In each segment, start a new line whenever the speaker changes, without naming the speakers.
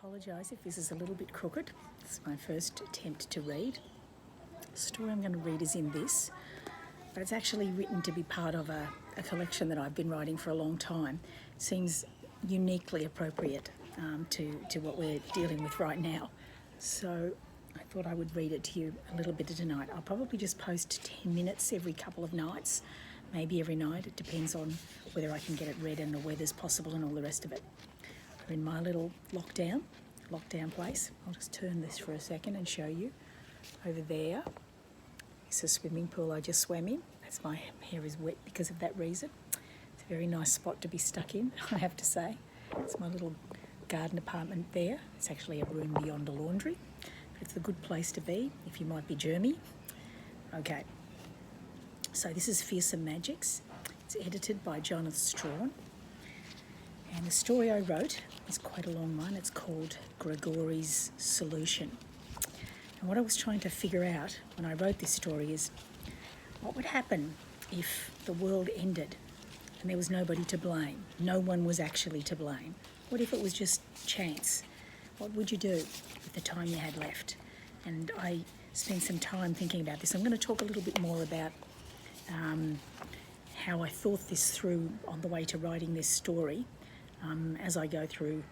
apologise if this is a little bit crooked. It's my first attempt to read. The story I'm going to read is in this, but it's actually written to be part of a collection that I've been writing for a long time. It seems uniquely appropriate to what we're dealing with right now. So I thought I would read it to you a little bit tonight. I'll probably just post 10 minutes every couple of nights, maybe every night. It depends on whether I can get it read and the weather's possible and all the rest of it. We're in my little lockdown place. I'll just turn this for a second and show you. Over there is a swimming pool I just swam in. That's my hair is wet because of that reason. It's a very nice spot to be stuck in, I have to say. It's my little garden apartment there. It's actually a room beyond a laundry. But it's a good place to be if you might be germy. Okay, so this is Fearsome Magics. It's edited by Jonathan Strawn. And the story I wrote is quite a long one. It's called Grigori's Solution. And what I was trying to figure out when I wrote this story is what would happen if the world ended and there was nobody to blame? No one was actually to blame. What if it was just chance? What would you do with the time you had left? And I spent some time thinking about this. I'm going to talk a little bit more about how I thought this through on the way to writing this story. As I go through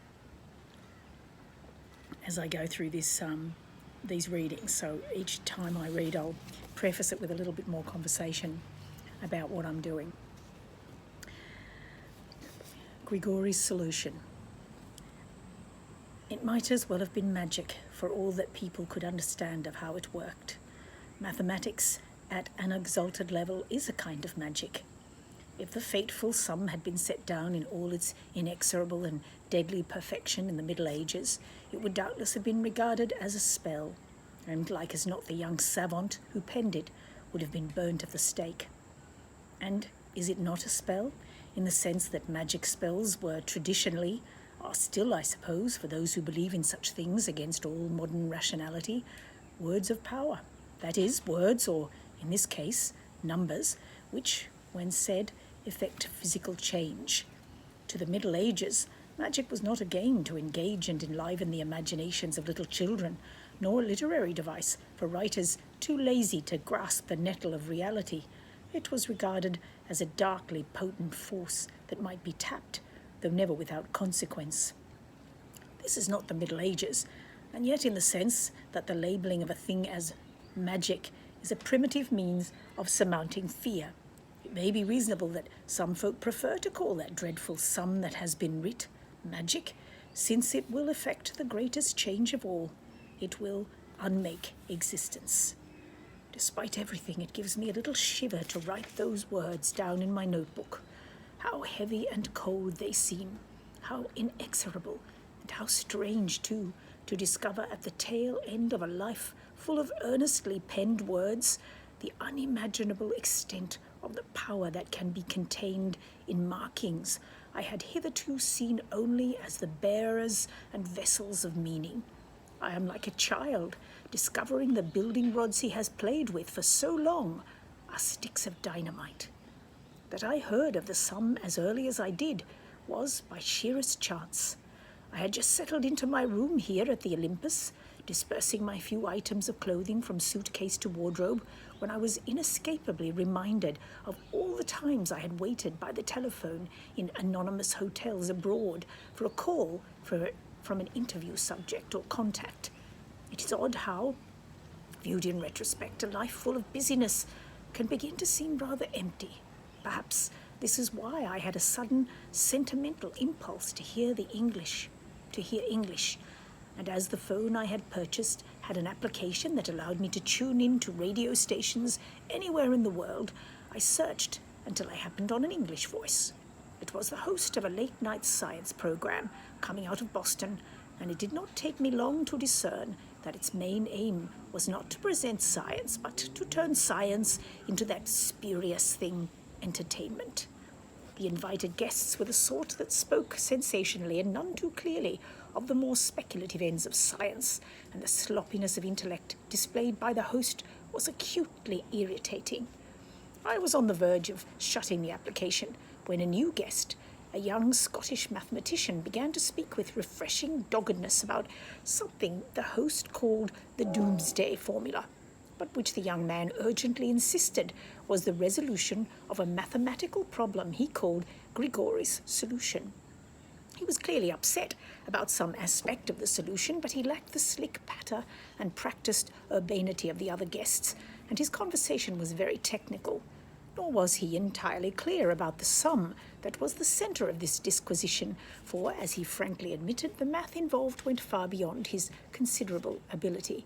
this these readings. So each time I read, I'll preface it with a little bit more conversation about what I'm doing. Grigori's Solution. It might as well have been magic for all that people could understand of how it worked. Mathematics at an exalted level is a kind of magic. If the fateful sum had been set down in all its inexorable and deadly perfection in the Middle Ages, it would doubtless have been regarded as a spell, and like as not the young savant who penned it would have been burnt at the stake. And is it not a spell, in the sense that magic spells were traditionally, are still I suppose, for those who believe in such things against all modern rationality, words of power? That is, words, or in this case, numbers, which, when said, effect physical change. To the Middle Ages, magic was not a game to engage and enliven the imaginations of little children, nor a literary device for writers too lazy to grasp the nettle of reality. It was regarded as a darkly potent force that might be tapped, though never without consequence. This is not the Middle Ages, and yet in the sense that the labelling of a thing as magic is a primitive means of surmounting fear. It may be reasonable that some folk prefer to call that dreadful sum that has been writ magic, since it will effect the greatest change of all. It will unmake existence. Despite everything, it gives me a little shiver to write those words down in my notebook. How heavy and cold they seem, how inexorable, and how strange, too, to discover at the tail end of a life full of earnestly penned words the unimaginable extent of the power that can be contained in markings I had hitherto seen only as the bearers and vessels of meaning. I am like a child discovering the building rods he has played with for so long are sticks of dynamite. That I heard of the sum as early as I did was by sheerest chance. I had just settled into my room here at the Olympus, dispersing my few items of clothing from suitcase to wardrobe, when I was inescapably reminded of all the times I had waited by the telephone in anonymous hotels abroad for a call from an interview subject or contact. It is odd how, viewed in retrospect, a life full of busyness can begin to seem rather empty. Perhaps this is why I had a sudden sentimental impulse to hear English, and as the phone I had purchased had an application that allowed me to tune in to radio stations anywhere in the world, I searched until I happened on an English voice. It was the host of a late-night science program coming out of Boston, and it did not take me long to discern that its main aim was not to present science, but to turn science into that spurious thing, entertainment. The invited guests were the sort that spoke sensationally and none too clearly of the more speculative ends of science, and the sloppiness of intellect displayed by the host was acutely irritating. I was on the verge of shutting the application when a new guest, a young Scottish mathematician began to speak with refreshing doggedness about something the host called the doomsday formula, but which the young man urgently insisted was the resolution of a mathematical problem he called Grigori's solution. He was clearly upset about some aspect of the solution, but he lacked the slick patter and practiced urbanity of the other guests, and his conversation was very technical. Nor was he entirely clear about the sum that was the centre of this disquisition, for, as he frankly admitted, the math involved went far beyond his considerable ability.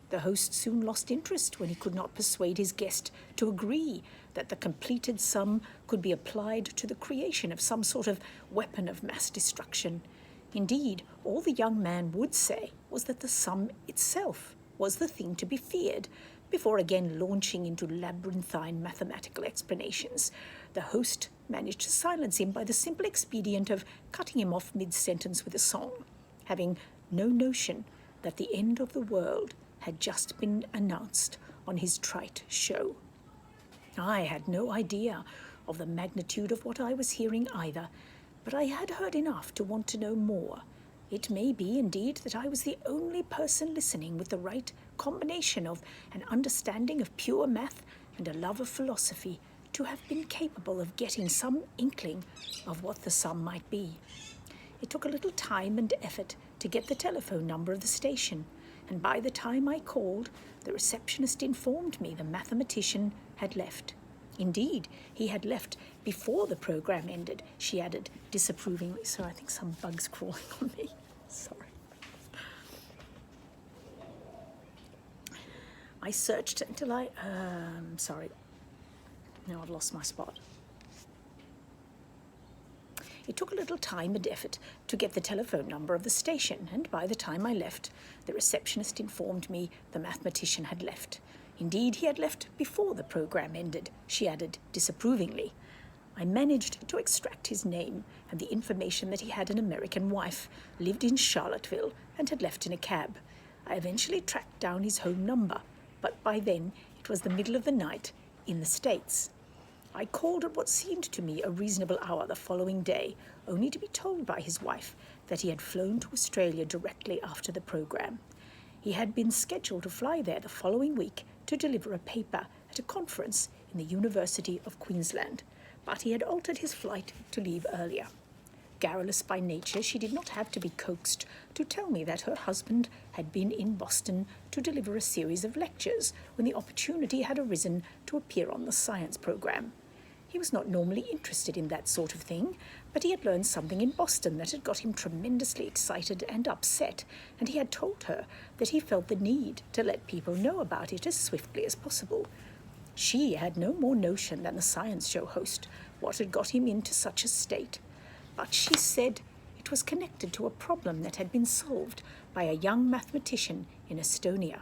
The host soon lost interest when he could not persuade his guest to agree that the completed sum could be applied to the creation of some sort of weapon of mass destruction. Indeed, all the young man would say was that the sum itself was the thing to be feared, before again launching into labyrinthine mathematical explanations. The host managed to silence him by the simple expedient of cutting him off mid-sentence with a song, having no notion that the end of the world had just been announced on his trite show. I had no idea of the magnitude of what I was hearing either, but I had heard enough to want to know more. It may be, indeed, that I was the only person listening with the right combination of an understanding of pure math and a love of philosophy to have been capable of getting some inkling of what the sum might be. It took a little time and effort to get the telephone number of the station, and by the time I called, the receptionist informed me the mathematician had left. Indeed, he had left before the program ended, she added disapprovingly. So I think some bug's crawling on me. Sorry. I searched until sorry. Now I've lost my spot. It took a little time and effort to get the telephone number of the station, and by the time I left, the receptionist informed me the mathematician had left. Indeed, he had left before the program ended, she added disapprovingly. I managed to extract his name and the information that he had an American wife, lived in Charlottesville, and had left in a cab. I eventually tracked down his home number, but by then it was the middle of the night in the States. I called at what seemed to me a reasonable hour the following day, only to be told by his wife that he had flown to Australia directly after the program. He had been scheduled to fly there the following week to deliver a paper at a conference in the University of Queensland, but he had altered his flight to leave earlier. Garrulous by nature, she did not have to be coaxed to tell me that her husband had been in Boston to deliver a series of lectures when the opportunity had arisen to appear on the science program. He was not normally interested in that sort of thing, but he had learned something in Boston that had got him tremendously excited and upset, and he had told her that he felt the need to let people know about it as swiftly as possible. She had no more notion than the science show host what had got him into such a state, but she said it was connected to a problem that had been solved by a young mathematician in Estonia.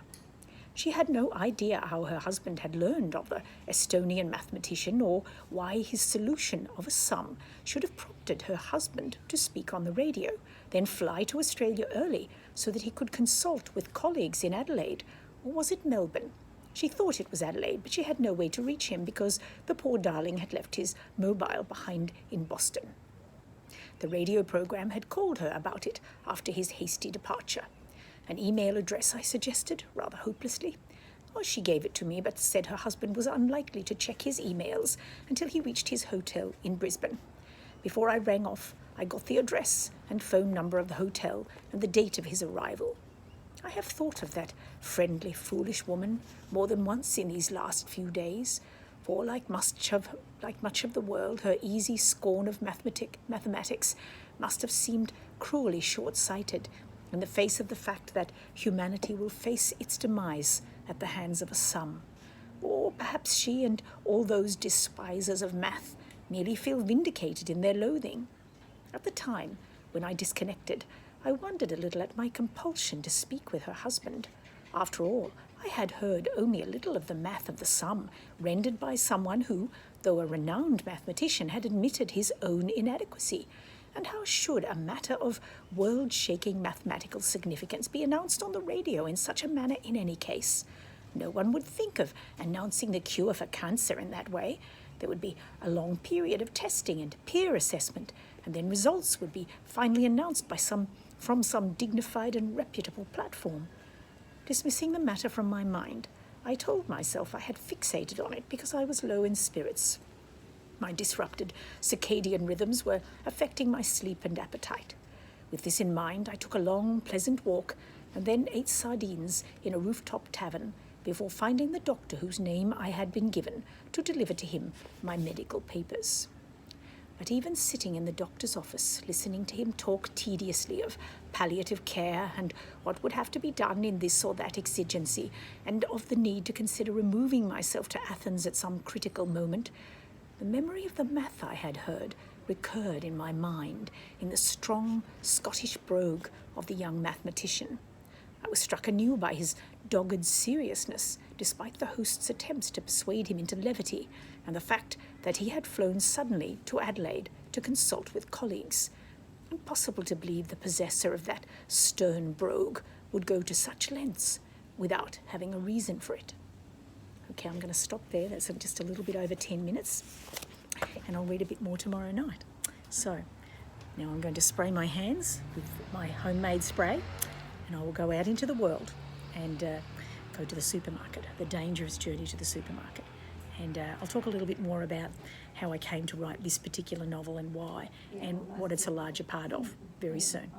She had no idea how her husband had learned of the Estonian mathematician, or why his solution of a sum should have prompted her husband to speak on the radio, then fly to Australia early so that he could consult with colleagues in Adelaide, or was it Melbourne? She thought it was Adelaide, but she had no way to reach him because the poor darling had left his mobile behind in Boston. The radio program had called her about it after his hasty departure. An email address I suggested, rather hopelessly. Well, she gave it to me, but said her husband was unlikely to check his emails until he reached his hotel in Brisbane. Before I rang off, I got the address and phone number of the hotel and the date of his arrival. I have thought of that friendly, foolish woman more than once in these last few days, for like much of the world, her easy scorn of mathematics must have seemed cruelly short-sighted in the face of the fact that humanity will face its demise at the hands of a sum. Or perhaps she and all those despisers of math merely feel vindicated in their loathing. At the time, when I disconnected, I wondered a little at my compulsion to speak with her husband. After all, I had heard only a little of the math of the sum, rendered by someone who, though a renowned mathematician, had admitted his own inadequacy. And how should a matter of world-shaking mathematical significance be announced on the radio in such a manner in any case? No one would think of announcing the cure for cancer in that way. There would be a long period of testing and peer assessment and then results would be finally announced from some dignified and reputable platform. Dismissing the matter from my mind, I told myself I had fixated on it because I was low in spirits. My disrupted circadian rhythms were affecting my sleep and appetite. With this in mind, I took a long, pleasant walk and then ate sardines in a rooftop tavern before finding the doctor whose name I had been given to deliver to him my medical papers. But even sitting in the doctor's office, listening to him talk tediously of palliative care and what would have to be done in this or that exigency, and of the need to consider removing myself to Athens at some critical moment, the memory of the math I had heard recurred in my mind in the strong Scottish brogue of the young mathematician. I was struck anew by his dogged seriousness, despite the host's attempts to persuade him into levity, and the fact that he had flown suddenly to Adelaide to consult with colleagues. Impossible to believe the possessor of that stern brogue would go to such lengths without having a reason for it. Okay, I'm going to stop there. That's just a little bit over 10 minutes, and I'll read a bit more tomorrow night. So, now I'm going to spray my hands with my homemade spray, and I will go out into the world and go to the supermarket, the dangerous journey to the supermarket. And I'll talk a little bit more about how I came to write this particular novel and why, and what it's a larger part of very soon.